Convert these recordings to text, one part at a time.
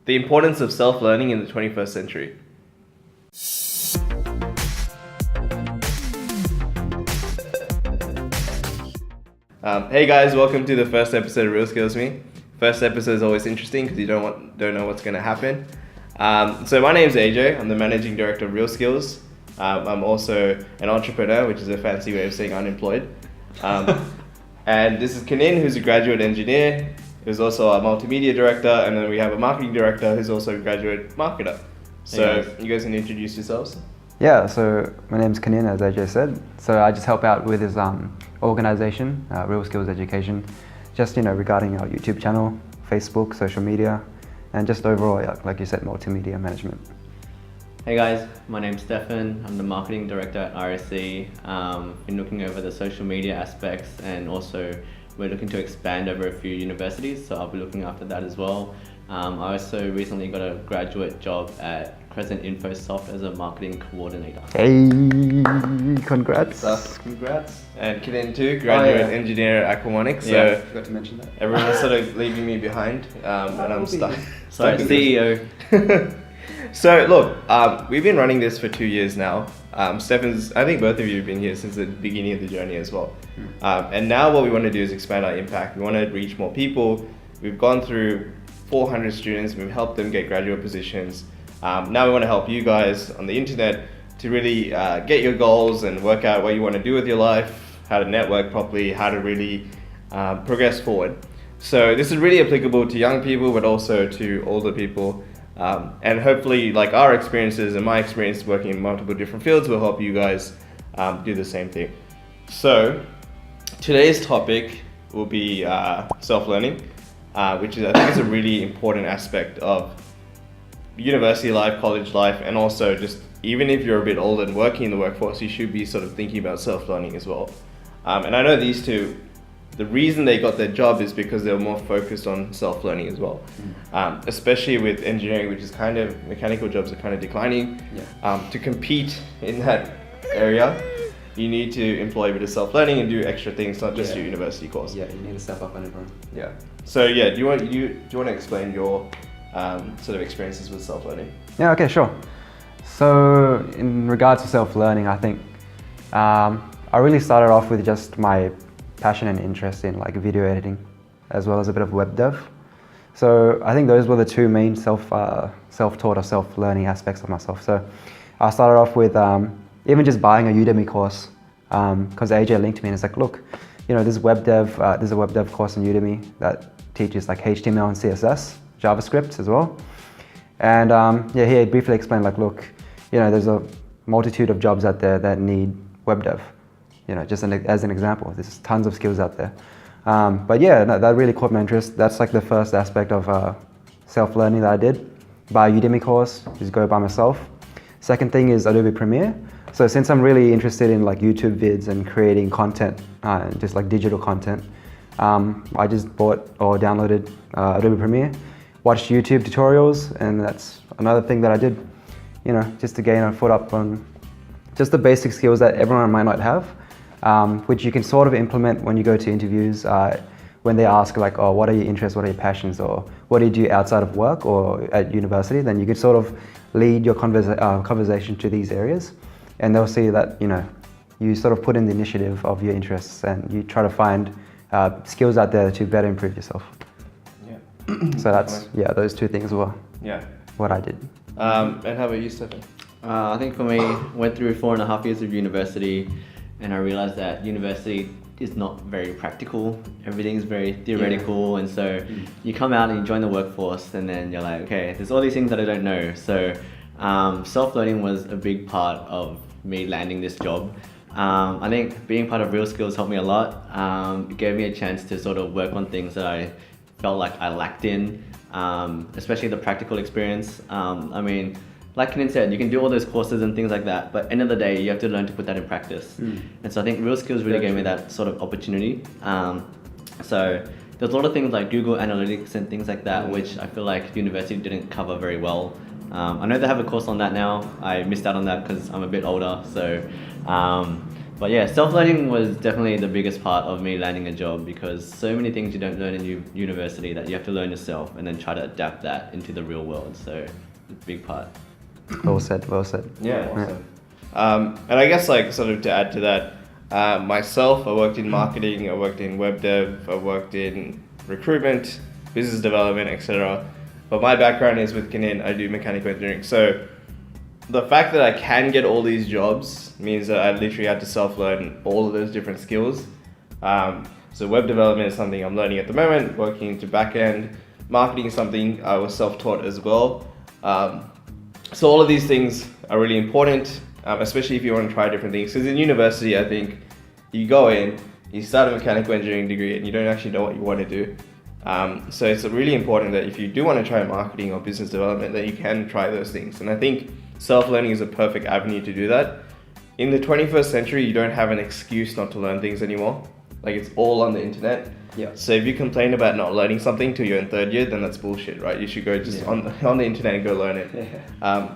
The importance of self-learning in the 21st century. Hey guys, welcome to the first episode of Real Skills Me. First episode is always interesting because you don't know what's going to happen. So my name is AJ. I'm the managing director of Real Skills. I'm also an entrepreneur, which is a fancy way of saying unemployed. And this is Kanin, who's a graduate engineer, who's also a multimedia director, and then we have a marketing director who's also a graduate marketer. So you guys can introduce yourselves. Yeah, so my name's Kanin, as Ajay said. So I just help out with his organization, Real Skills Education, just regarding our YouTube channel, Facebook, social media, and just overall, like you said, multimedia management. Hey guys, my name's Stefan. I'm the marketing director at RSC. Been looking over the social media aspects, and also we're looking to expand over a few universities, so I'll be looking after that as well. I also recently got a graduate job at Crescent InfoSoft as a marketing coordinator. Hey, congrats. Congrats. And Kanin too, graduate engineer at Aquamonics. Yeah, so forgot to mention that. Everyone's sort of leaving me behind, and I'm stuck. Sorry, CEO. So look, we've been running this for 2 years now. Stefan's, I think both of you have been here since the beginning of the journey as well. And now what we want to do is expand our impact. We want to reach more people. We've gone through 400 students. We've helped them get graduate positions. Now we want to help you guys on the internet to really get your goals and work out what you want to do with your life, how to network properly, how to really progress forward. So this is really applicable to young people, but also to older people. And hopefully, like our experiences and my experience working in multiple different fields will help you guys do the same thing. So today's topic will be self-learning, which is, I think, is a really important aspect of university life, college life, and also just even if you're a bit older and working in the workforce, you should be sort of thinking about self-learning as well. And I know these two, the reason they got their job is because they were more focused on self-learning as well. Especially with engineering, which is kind of, mechanical jobs are kind of declining. To compete in that area, you need to employ a bit of self-learning and do extra things, not just your university course. Yeah, you need to step up on everyone. Yeah. So yeah, do you want to explain your sort of experiences with self-learning? Yeah, okay, sure. So in regards to self-learning, I think I really started off with just my passion and interest in like video editing, as well as a bit of web dev. So I think those were the two main self-taught or self-learning aspects of myself. So I started off with even just buying a Udemy course, because AJ linked me and it's like, look, there's a web dev course on Udemy that teaches like HTML and CSS, JavaScript as well. And he briefly explained like, look, there's a multitude of jobs out there that need web dev. Just as an example, there's tons of skills out there. But yeah, that really caught my interest. That's like the first aspect of self-learning that I did. Buy a Udemy course, just go by myself. Second thing is Adobe Premiere. So since I'm really interested in like YouTube vids and creating content, just like digital content, I just bought or downloaded Adobe Premiere, watched YouTube tutorials, and that's another thing that I did, just to gain a foot up on just the basic skills that everyone might not have. Which you can sort of implement when you go to interviews, when they ask like, oh, what are your interests, what are your passions, or what do you do outside of work or at university, then you can sort of lead your conversation to these areas, and they'll see that, you sort of put in the initiative of your interests and you try to find skills out there to better improve yourself. Yeah. So that's, those two things were what I did. And how about you, Stefan? I think for me, went through 4.5 years of university, and I realized that university is not very practical. Everything's very theoretical, and so you come out and you join the workforce, and then you're like, okay, there's all these things that I don't know. So self-learning was a big part of me landing this job. I think being part of Real Skills helped me a lot. It gave me a chance to sort of work on things that I felt like I lacked in, especially the practical experience. Like Kanin said, you can do all those courses and things like that, but end of the day, you have to learn to put that in practice. And so I think Real Skills really gave me that sort of opportunity. So there's a lot of things like Google Analytics and things like that, which I feel like university didn't cover very well. I know they have a course on that now. I missed out on that because I'm a bit older. So But yeah, self-learning was definitely the biggest part of me landing a job, because so many things you don't learn in university that you have to learn yourself and then try to adapt that into the real world. So it's a big part. Well said, well said. Yeah, awesome. And I guess like sort of to add to that, myself, I worked in marketing, I worked in web dev, I worked in recruitment, business development, etc. But my background is with Kanin, I do mechanical engineering. So the fact that I can get all these jobs means that I literally had to self-learn all of those different skills. So web development is something I'm learning at the moment, working into back-end. Marketing is something I was self-taught as well. So all of these things are really important, especially if you want to try different things. Because in university, I think you go in, you start a mechanical engineering degree and you don't actually know what you want to do. So it's really important that if you do want to try marketing or business development, that you can try those things. And I think self-learning is a perfect avenue to do that. In the 21st century, you don't have an excuse not to learn things anymore. Like, it's all on the internet. Yeah. So if you complain about not learning something till you're in third year, then that's bullshit, right? You should go just on the internet and go learn it. Yeah.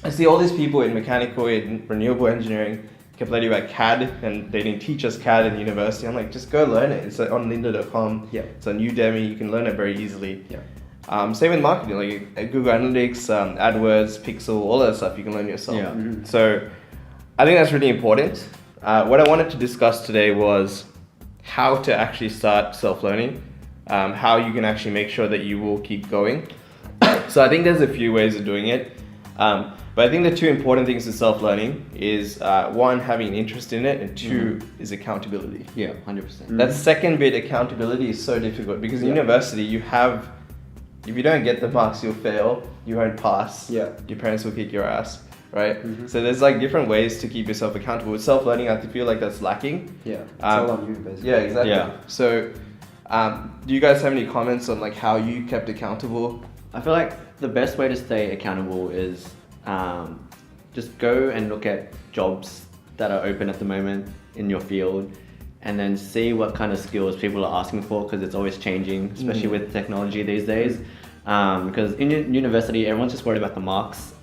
I see all these people in mechanical and renewable engineering complaining about CAD, and they didn't teach us CAD in university. I'm like, just go learn it. It's on lynda.com. Yeah. It's on Udemy. You can learn it very easily. Yeah. Same with marketing, like Google Analytics, AdWords, Pixel, all that stuff you can learn yourself. Yeah. Mhm. So I think that's really important. What I wanted to discuss today was how to actually start self-learning, how you can actually make sure that you will keep going. So I think there's a few ways of doing it. But I think the two important things to self-learning is one, having an interest in it, and two is accountability. Yeah, 100%. That second bit, accountability, is so difficult because in university you have, if you don't get the marks, you'll fail, you won't pass, Yeah. your parents will kick your ass, right? So there's like different ways to keep yourself accountable. With self-learning, I feel like that's lacking. Yeah. It's all on you, basically. Yeah, exactly. Yeah. So do you guys have any comments on like how you kept accountable? I feel like the best way to stay accountable is just go and look at jobs that are open at the moment in your field, and then see what kind of skills people are asking for, because it's always changing, especially with technology these days. Because in university, everyone's just worried about the marks.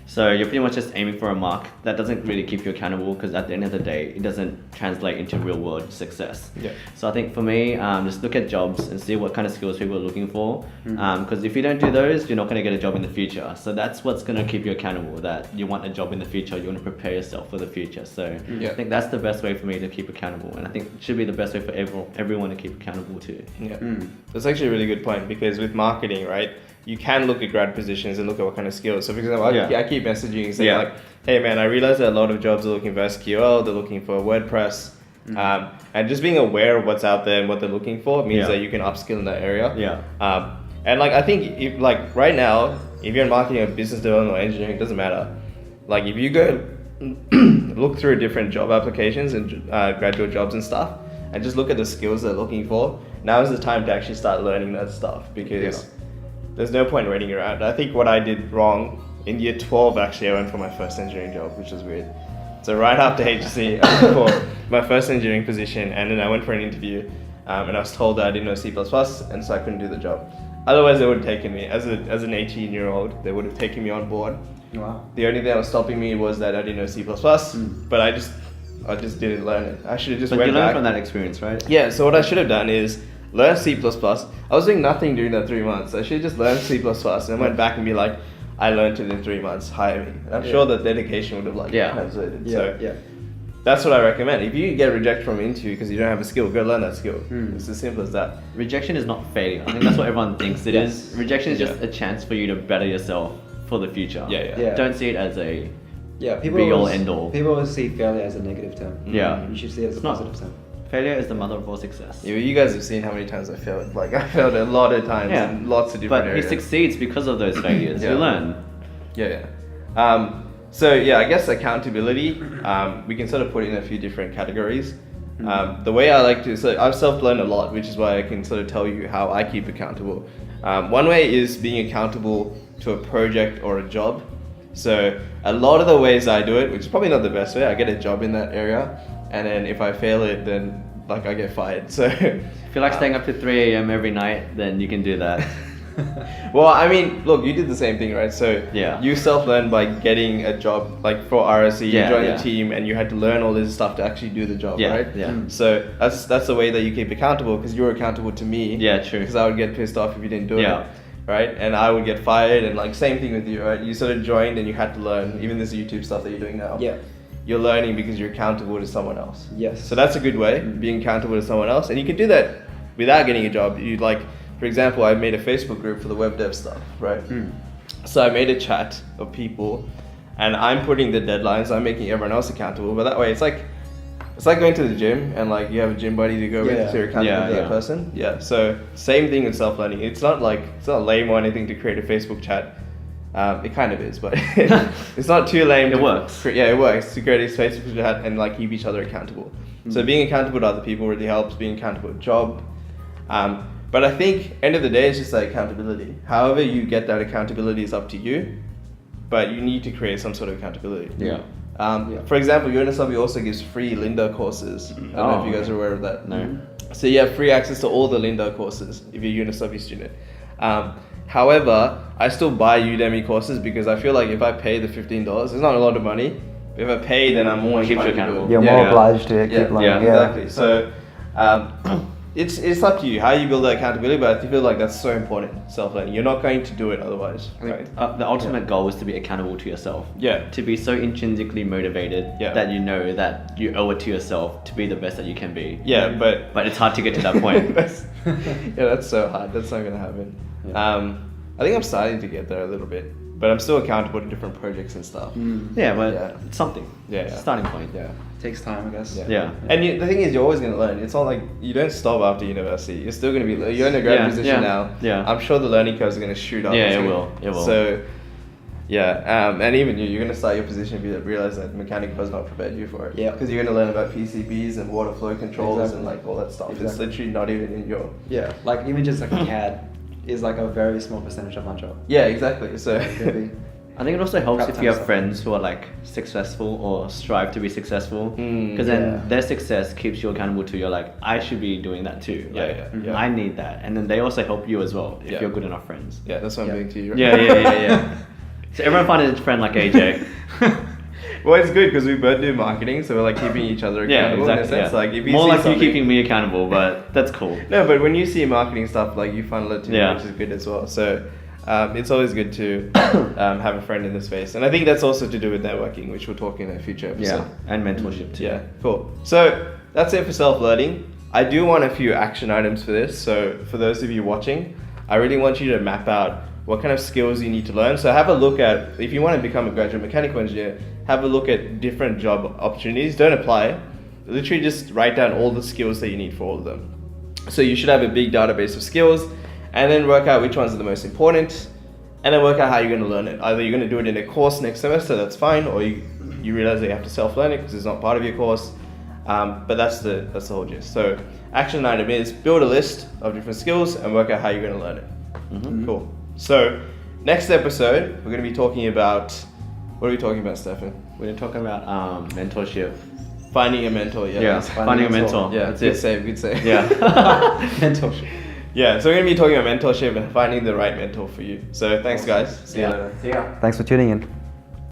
So you're pretty much just aiming for a mark. That doesn't really keep you accountable, because at the end of the day, it doesn't translate into real world success. Yeah. So I think for me, just look at jobs and see what kind of skills people are looking for. Because if you don't do those, you're not going to get a job in the future. So that's what's going to keep you accountable, that you want a job in the future, you want to prepare yourself for the future. So I think that's the best way for me to keep accountable. And I think it should be the best way for everyone to keep accountable too. Yeah. That's actually a really good point, because with marketing, right, you can look at grad positions and look at what kind of skills. So for example, I keep messaging and saying like, hey man, I realize that a lot of jobs are looking for SQL, they're looking for WordPress, and just being aware of what's out there and what they're looking for means that you can upskill in that area. And like, I think if like right now, if you're in marketing or business development or engineering, it doesn't matter. Like if you go look through different job applications and graduate jobs and stuff, and just look at the skills they're looking for, now is the time to actually start learning that stuff, because there's no point waiting around. I think what I did wrong in year 12, actually, I went for my first engineering job, which was weird. So right after HSC, I went for my first engineering position, and then I went for an interview, and I was told that I didn't know C++, and so I couldn't do the job. Otherwise, they would have taken me. As an 18-year-old, they would have taken me on board. Wow. The only thing that was stopping me was that I didn't know C++, but I just didn't learn it. I should have just But went you learn back. from that experience, right? Yeah, so what I should have done is learn C++. I was doing nothing during that 3 months. I should have just learned C++ and went back and be like, I learned it in 3 months, hire me. And I'm sure that dedication would have translated. So that's what I recommend. If you get rejected from an interview because you don't have a skill, go learn that skill. It's as simple as that. Rejection is not failure. I think that's what everyone thinks it is. Rejection is just a chance for you to better yourself for the future. Yeah. Don't see it as a people be all always, end all. People always see failure as a negative term. Yeah. You should see it as a not. positive term. Failure is the mother of all success. Yeah, you guys have seen how many times I failed. Like, I failed a lot of times in lots of different areas. But he succeeds because of those failures. You learn. So I guess accountability, we can sort of put in a few different categories. The way I like to, so I've self-learned a lot, which is why I can sort of tell you how I keep accountable. One way is being accountable to a project or a job. So a lot of the ways I do it, which is probably not the best way, I get a job in that area, and then if I fail it, then like I get fired. So If you like staying up to 3 a.m. every night, then you can do that. Well, I mean, look, you did the same thing, right? So Yeah. you self-learned by getting a job, like for RSC, you Yeah, joined yeah. the team and you had to learn all this stuff to actually do the job, Yeah, right? yeah. So that's the way that you keep accountable, because you were accountable to me. Yeah, true. Because I would get pissed off if you didn't do Yeah. it, right? And I would get fired, and like same thing with you, right? You sort of joined and you had to learn, even this YouTube stuff that you're doing now. Yeah. You're learning because you're accountable to someone else. Yes. So that's a good way, being accountable to someone else. And you can do that without getting a job. You like, for example, I made a Facebook group for the web dev stuff, right? So I made a chat of people and I'm putting the deadlines, I'm making everyone else accountable. But that way it's like going to the gym and like you have a gym buddy to go with, so you're accountable to that person. Yeah. So same thing with self-learning. It's not lame or anything to create a Facebook chat. It kind of is, but it's not too lame. It works. Yeah, it works to create a Facebook chat and like keep each other accountable. So being accountable to other people really helps. Being accountable to job. But I think end of the day, it's just like accountability. However you get that accountability is up to you, but you need to create some sort of accountability. Yeah. For example, Unisabi also gives free Linda courses. I don't know if you guys are aware of that. No. So you have free access to all the Linda courses if you're a Unisabi student. However, I still buy Udemy courses because I feel like if I pay the $15, it's not a lot of money. But if I pay, then I'm more Keeps you inclined to do accountable. it. You're more obliged to keep learning. Yeah. Exactly. So it's up to you how you build that accountability, but I feel like that's so important, self-learning. You're not going to do it otherwise, right? The ultimate goal is to be accountable to yourself. Yeah. To be so intrinsically motivated Yeah. that you know that you owe it to yourself to be the best that you can be. Yeah, but But it's hard to get to that point. that's so hard. That's not gonna happen. Yeah. I think I'm starting to get there a little bit, but I'm still accountable to different projects and stuff. Yeah, but Yeah. it's something. Yeah, It's yeah. a starting point. Yeah. Takes time, I guess. Yeah. And the thing is, you're always going to learn. It's not like you don't stop after university. You're still going to be, you're in a grad Yeah, position yeah, now. yeah. I'm sure the learning curves are going to shoot up. Yeah, It's it gonna- will, it will. So, yeah, and even you're going to start your position if you realize that mechanic has not prepared you for it. Yeah. Because you're going to learn about PCBs and water flow controls Exactly. and like all that stuff. It's Exactly. literally not even in your. Yeah, like even just like CAD is like a very small percentage of my job. Yeah, exactly. So. Really. I think it also helps Crap if you have ton of friends who are like successful or strive to be successful, because then yeah. their success keeps you accountable to. You're like, I should be doing that too. Yeah, Like, yeah. I need that, and then they also help you as well if Yeah. you're good enough friends. Yeah, that's what Yeah. I'm doing to you. Right? Yeah. So everyone find a friend like AJ. Well, it's good because we both do marketing, so we're like keeping each other Yeah, accountable in a exactly. sense. Yeah. Like if you More see like something, you keeping me accountable, but that's cool. No, but when you see marketing stuff, like you funnel it to me, Yeah. which is good as well. So it's always good to have a friend in the space, and I think that's also to do with networking, which we'll talk in a future episode. Yeah, and mentorship too. Yeah, cool. So that's it for self-learning. I do want a few action items for this. So for those of you watching, I really want you to map out what kind of skills you need to learn. So have a look at, if you want to become a graduate mechanical engineer, have a look at different job opportunities. Don't apply. Literally just write down all the skills that you need for all of them. So you should have a big database of skills, and then work out which ones are the most important, and then work out how you're going to learn it. Either you're going to do it in a course next semester, that's fine, or you realize that you have to self-learn it because it's not part of your course. But that's the whole gist. So action item is build a list of different skills and work out how you're going to learn it. Mm-hmm. Cool. So next episode, we're going to be talking about, what are we talking about, Stefan? We're gonna talk about mentorship. Finding a mentor. Yeah. Yeah, finding a mentor. Yeah, That's good it. save, good save. Yeah. Mentorship. Yeah, so we're going to be talking about mentorship and finding the right mentor for you. So thanks guys. See you later. See ya. Thanks for tuning in.